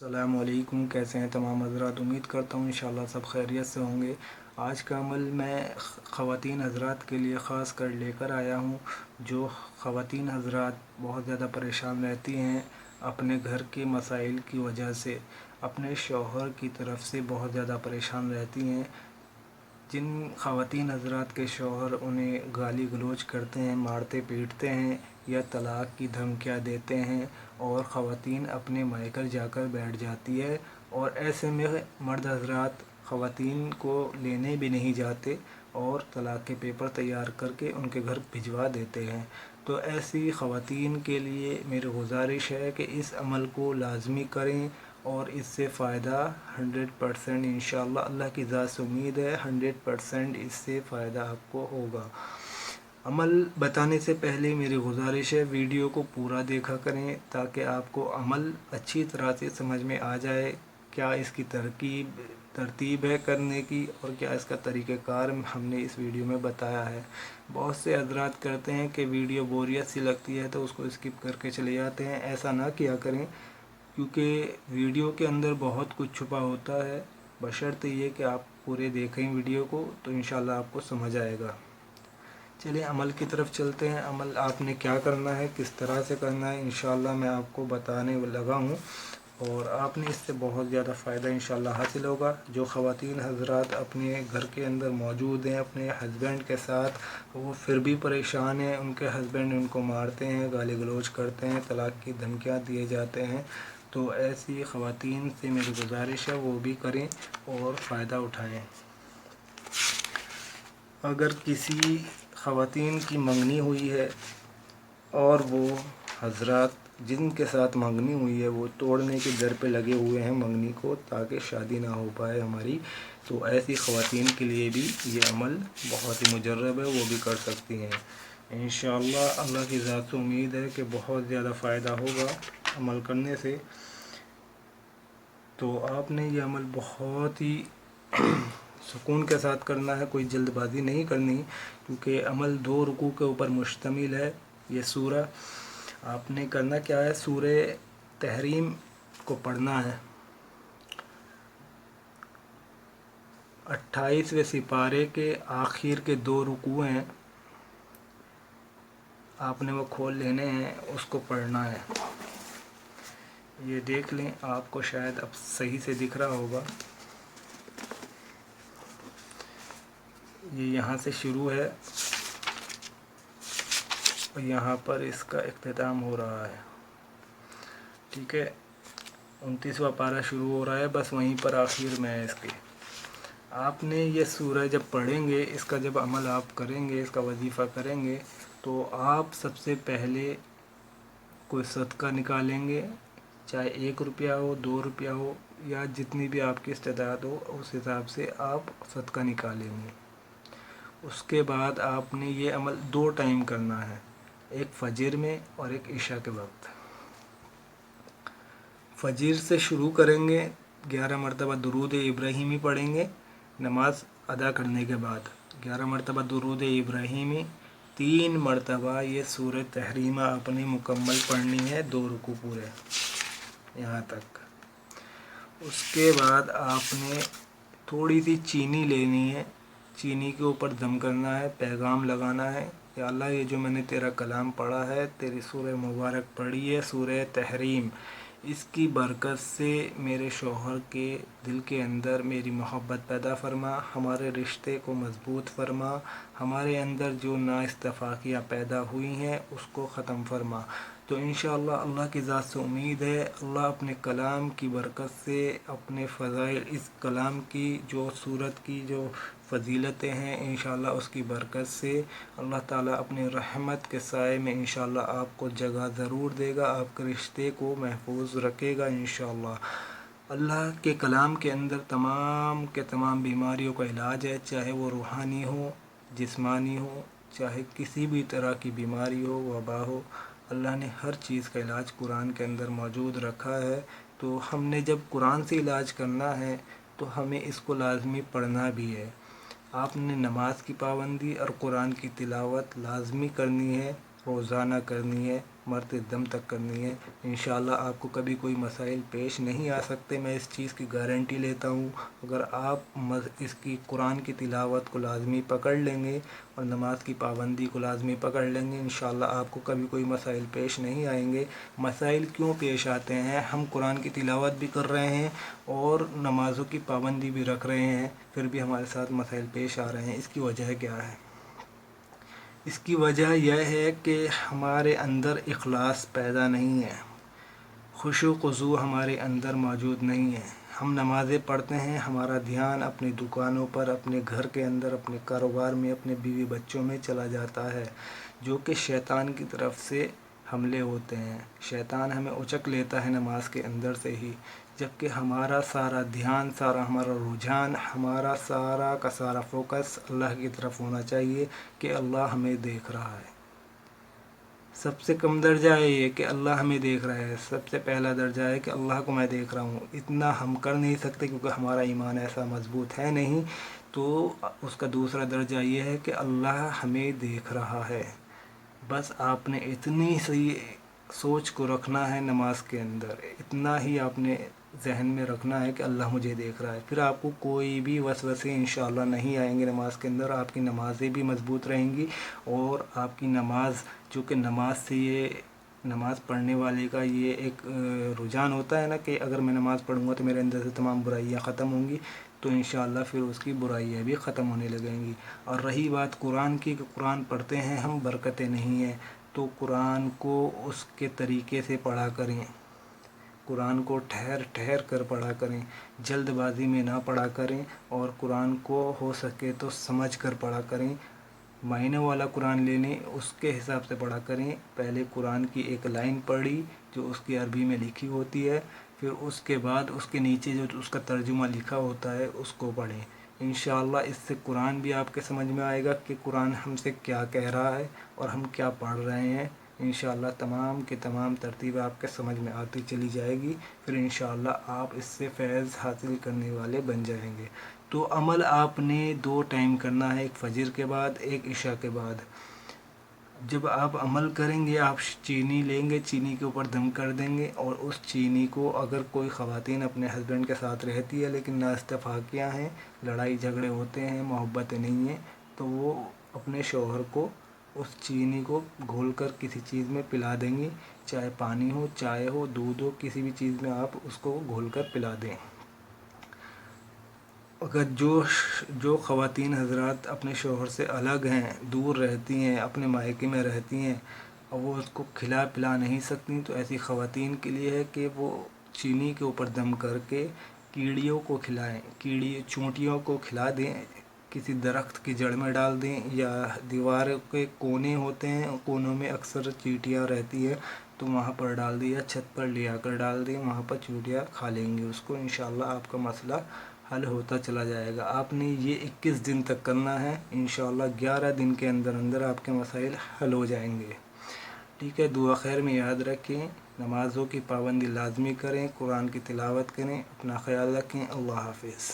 السلام علیکم، کیسے ہیں تمام حضرات؟ امید کرتا ہوں انشاءاللہ سب خیریت سے ہوں گے۔ آج کا عمل میں خواتین حضرات کے لیے خاص کر لے کر آیا ہوں، جو خواتین حضرات بہت زیادہ پریشان رہتی ہیں اپنے گھر کے مسائل کی وجہ سے، اپنے شوہر کی طرف سے بہت زیادہ پریشان رہتی ہیں۔ جن خواتین حضرات کے شوہر انہیں گالی گلوچ کرتے ہیں، مارتے پیٹتے ہیں یا طلاق کی دھمکیاں دیتے ہیں، اور خواتین اپنے مائکر جا کر بیٹھ جاتی ہے، اور ایسے میں مرد حضرات خواتین کو لینے بھی نہیں جاتے اور طلاق کے پیپر تیار کر کے ان کے گھر بھجوا دیتے ہیں۔ تو ایسی خواتین کے لیے میری گزارش ہے کہ اس عمل کو لازمی کریں، اور اس سے فائدہ 100% انشاءاللہ اللہ کی ذات سے امید ہے 100% اس سے فائدہ آپ کو ہوگا۔ عمل بتانے سے پہلے میری گزارش ہے ویڈیو کو پورا دیکھا کریں، تاکہ آپ کو عمل اچھی طرح سے سمجھ میں آ جائے، کیا اس کی ترتیب ہے کرنے کی، اور کیا اس کا طریقہ کار ہم نے اس ویڈیو میں بتایا ہے۔ بہت سے حضرات کرتے ہیں کہ ویڈیو بوریت سی لگتی ہے تو اس کو اسکپ کر کے چلے جاتے ہیں، ایسا نہ کیا کریں، کیونکہ ویڈیو کے اندر بہت کچھ چھپا ہوتا ہے، بشرطِ یہ کہ آپ پورے دیکھیں ویڈیو کو تو انشاءاللہ آپ کو سمجھ آئے گا۔ چلیے عمل کی طرف چلتے ہیں۔ عمل آپ نے کیا کرنا ہے، کس طرح سے کرنا ہے، انشاءاللہ میں آپ کو بتانے لگا ہوں، اور آپ نے اس سے بہت زیادہ فائدہ انشاءاللہ حاصل ہوگا۔ جو خواتین حضرات اپنے گھر کے اندر موجود ہیں اپنے ہسبینڈ کے ساتھ، وہ پھر بھی پریشان ہیں، ان کے ہسبینڈ ان کو مارتے ہیں، گالی گلوچ کرتے ہیں، طلاق کی دھمکیاں دیے جاتے ہیں، تو ایسی خواتین سے میری گزارش ہے وہ بھی کریں اور فائدہ اٹھائیں۔ اگر کسی خواتین کی منگنی ہوئی ہے اور وہ حضرات جن کے ساتھ منگنی ہوئی ہے وہ توڑنے کے در پہ لگے ہوئے ہیں منگنی کو، تاکہ شادی نہ ہو پائے ہماری، تو ایسی خواتین کے لیے بھی یہ عمل بہت ہی مجرب ہے، وہ بھی کر سکتی ہیں۔ انشاءاللہ اللہ کی ذات سے امید ہے کہ بہت زیادہ فائدہ ہوگا عمل کرنے سے۔ تو آپ نے یہ عمل بہت ہی سکون کے ساتھ کرنا ہے، کوئی جلد بازی نہیں کرنی، کیونکہ عمل 2 رکوع کے اوپر مشتمل ہے۔ یہ سورہ آپ نے کرنا کیا ہے، سورہ تحریم کو پڑھنا ہے۔ 28ویں سپارے کے آخر کے 2 رکوع ہیں، آپ نے وہ کھول لینے ہیں، اس کو پڑھنا ہے۔ یہ دیکھ لیں، آپ کو شاید اب صحیح سے دکھ رہا ہوگا۔ یہ یہاں سے شروع ہے اور یہاں پر اس کا اختتام ہو رہا ہے، ٹھیک ہے۔ 29واں پارہ شروع ہو رہا ہے، بس وہیں پر آخر میں ہے اس کے۔ آپ نے یہ سورہ جب پڑھیں گے، اس کا جب عمل آپ کریں گے، اس کا وظیفہ کریں گے، تو آپ سب سے پہلے کوئی صدقہ نکالیں گے، چاہے 1 روپیہ ہو، 2 روپیہ ہو، یا جتنی بھی آپ کی استطاعت ہو اس حساب سے آپ صدقہ نکالیں گے۔ اس کے بعد آپ نے یہ عمل 2 ٹائم کرنا ہے، ایک فجر میں اور ایک عشاء کے وقت۔ فجر سے شروع کریں گے، 11 مرتبہ درود ابراہیمی پڑھیں گے، نماز ادا کرنے کے بعد 11 مرتبہ درود ابراہیمی، 3 مرتبہ یہ سورہ تحریمہ اپنی مکمل پڑھنی ہے، 2 رکوع پورے یہاں تک۔ اس کے بعد آپ نے تھوڑی سی چینی لینی ہے، چینی کے اوپر دم کرنا ہے، پیغام لگانا ہے، یا اللہ یہ جو میں نے تیرا کلام پڑھا ہے، تیری سورہ مبارک پڑھی ہے، سورہ تحریم، اس کی برکت سے میرے شوہر کے دل کے اندر میری محبت پیدا فرما، ہمارے رشتے کو مضبوط فرما، ہمارے اندر جو نااتفاقیاں پیدا ہوئی ہیں اس کو ختم فرما۔ تو انشاءاللہ اللہ کی ذات سے امید ہے اللہ اپنے کلام کی برکت سے، اپنے فضائل، اس کلام کی جو سورت کی جو فضیلتیں ہیں، انشاءاللہ اس کی برکت سے اللہ تعالیٰ اپنی رحمت کے سائے میں انشاءاللہ آپ کو جگہ ضرور دے گا، آپ کے رشتے کو محفوظ رکھے گا انشاءاللہ۔ اللہ کے کلام کے اندر تمام کے تمام بیماریوں کا علاج ہے، چاہے وہ روحانی ہو، جسمانی ہو، چاہے کسی بھی طرح کی بیماری ہو، وبا ہو، اللہ نے ہر چیز کا علاج قرآن کے اندر موجود رکھا ہے۔ تو ہم نے جب قرآن سے علاج کرنا ہے تو ہمیں اس کو لازمی پڑھنا بھی ہے۔ آپ نے نماز کی پابندی اور قرآن کی تلاوت لازمی کرنی ہے، روزانہ کرنی ہے، مرتے دم تک کرنی ہے۔ انشاءاللہ آپ کو کبھی کوئی مسائل پیش نہیں آ سکتے، میں اس چیز کی گارنٹی لیتا ہوں۔ اگر آپ اس کی قرآن کی تلاوت کو لازمی پکڑ لیں گے اور نماز کی پابندی کو لازمی پکڑ لیں گے، انشاءاللہ آپ کو کبھی کوئی مسائل پیش نہیں آئیں گے۔ مسائل کیوں پیش آتے ہیں؟ ہم قرآن کی تلاوت بھی کر رہے ہیں اور نمازوں کی پابندی بھی رکھ رہے ہیں، پھر بھی ہمارے ساتھ مسائل پیش آ رہے ہیں۔ اس کی وجہ کیا ہے؟ اس کی وجہ یہ ہے کہ ہمارے اندر اخلاص پیدا نہیں ہے، خشوع و خضوع ہمارے اندر موجود نہیں ہے۔ ہم نمازیں پڑھتے ہیں، ہمارا دھیان اپنی دکانوں پر، اپنے گھر کے اندر، اپنے کاروبار میں، اپنے بیوی بچوں میں چلا جاتا ہے، جو کہ شیطان کی طرف سے حملے ہوتے ہیں۔ شیطان ہمیں اچک لیتا ہے نماز کے اندر سے ہی، جبکہ ہمارا سارا دھیان، سارا ہمارا رجحان، ہمارا سارا کا سارا فوکس اللہ کی طرف ہونا چاہیے کہ اللہ ہمیں دیکھ رہا ہے۔ سب سے کم درجہ ہے یہ کہ اللہ ہمیں دیکھ رہا ہے، سب سے پہلا درجہ ہے کہ اللہ کو میں دیکھ رہا ہوں۔ اتنا ہم کر نہیں سکتے کیونکہ ہمارا ایمان ایسا مضبوط ہے نہیں، تو اس کا دوسرا درجہ یہ ہے کہ اللہ ہمیں دیکھ رہا ہے۔ بس آپ نے اتنی سی سوچ کو رکھنا ہے نماز کے اندر، اتنا ہی آپ نے ذہن میں رکھنا ہے کہ اللہ مجھے دیکھ رہا ہے، پھر آپ کو کوئی بھی وسوسے انشاءاللہ نہیں آئیں گے نماز کے اندر۔ آپ کی نمازیں بھی مضبوط رہیں گی اور آپ کی نماز، جو کہ نماز سے یہ نماز پڑھنے والے کا یہ ایک رجحان ہوتا ہے نا کہ اگر میں نماز پڑھوں گا تو میرے اندر سے تمام برائیاں ختم ہوں گی، تو انشاءاللہ پھر اس کی برائیاں بھی ختم ہونے لگیں گی۔ اور رہی بات قرآن کی کہ قرآن پڑھتے ہیں ہم، برکتیں نہیں ہیں، تو قرآن کو اس کے طریقے سے پڑھا کریں، قرآن کو ٹھہر ٹھہر کر پڑھا کریں، جلد بازی میں نہ پڑھا کریں، اور قرآن کو ہو سکے تو سمجھ کر پڑھا کریں۔ معنی والا قرآن لے لیں، اس کے حساب سے پڑھا کریں۔ پہلے قرآن کی ایک لائن پڑھی جو اس کی عربی میں لکھی ہوتی ہے، پھر اس کے بعد اس کے نیچے جو اس کا ترجمہ لکھا ہوتا ہے اس کو پڑھیں۔ انشاءاللہ اس سے قرآن بھی آپ کے سمجھ میں آئے گا کہ قرآن ہم سے کیا کہہ رہا ہے اور ہم کیا پڑھ رہے ہیں۔ انشاءاللہ تمام کے تمام ترتیب آپ کے سمجھ میں آتی چلی جائے گی، پھر انشاءاللہ آپ اس سے فیض حاصل کرنے والے بن جائیں گے۔ تو عمل آپ نے 2 ٹائم کرنا ہے، ایک فجر کے بعد، ایک عشاء کے بعد۔ جب آپ عمل کریں گے، آپ چینی لیں گے، چینی کے اوپر دم کر دیں گے، اور اس چینی کو، اگر کوئی خواتین اپنے ہسبینڈ کے ساتھ رہتی ہے لیکن نااتفاقیاں ہیں، لڑائی جھگڑے ہوتے ہیں، محبتیں نہیں ہیں، تو وہ اپنے شوہر کو اس چینی کو گھول کر کسی چیز میں پلا دیں گی، چاہے پانی ہو، چائے ہو، دودھ ہو، کسی بھی چیز میں آپ اس کو گھول کر پلا دیں۔ اگر جو خواتین حضرات اپنے شوہر سے الگ ہیں، دور رہتی ہیں، اپنے مائکے میں رہتی ہیں، اور وہ اس کو کھلا پلا نہیں سکتی، تو ایسی خواتین کے لیے ہے کہ وہ چینی کے اوپر دم کر کے کیڑیوں کو کھلائیں، چونٹیوں کو کھلا دیں، کسی درخت کی جڑ میں ڈال دیں، یا دیوار کے کونے ہوتے ہیں، کونوں میں اکثر چیونٹیاں رہتی ہے، تو وہاں پر ڈال دیں، یا چھت پر لے آ کر ڈال دیں، وہاں پر چیونٹیاں کھا لیں گی اس کو۔ انشاءاللہ آپ کا مسئلہ حل ہوتا چلا جائے گا۔ آپ نے یہ 21 دن تک کرنا ہے، انشاءاللہ 11 دن کے اندر اندر آپ کے مسائل حل ہو جائیں گے۔ ٹھیک ہے، دعا خیر میں یاد رکھیں، نمازوں کی پابندی لازمی کریں، قرآن کی تلاوت کریں، اپنا خیال رکھیں۔ اللہ حافظ۔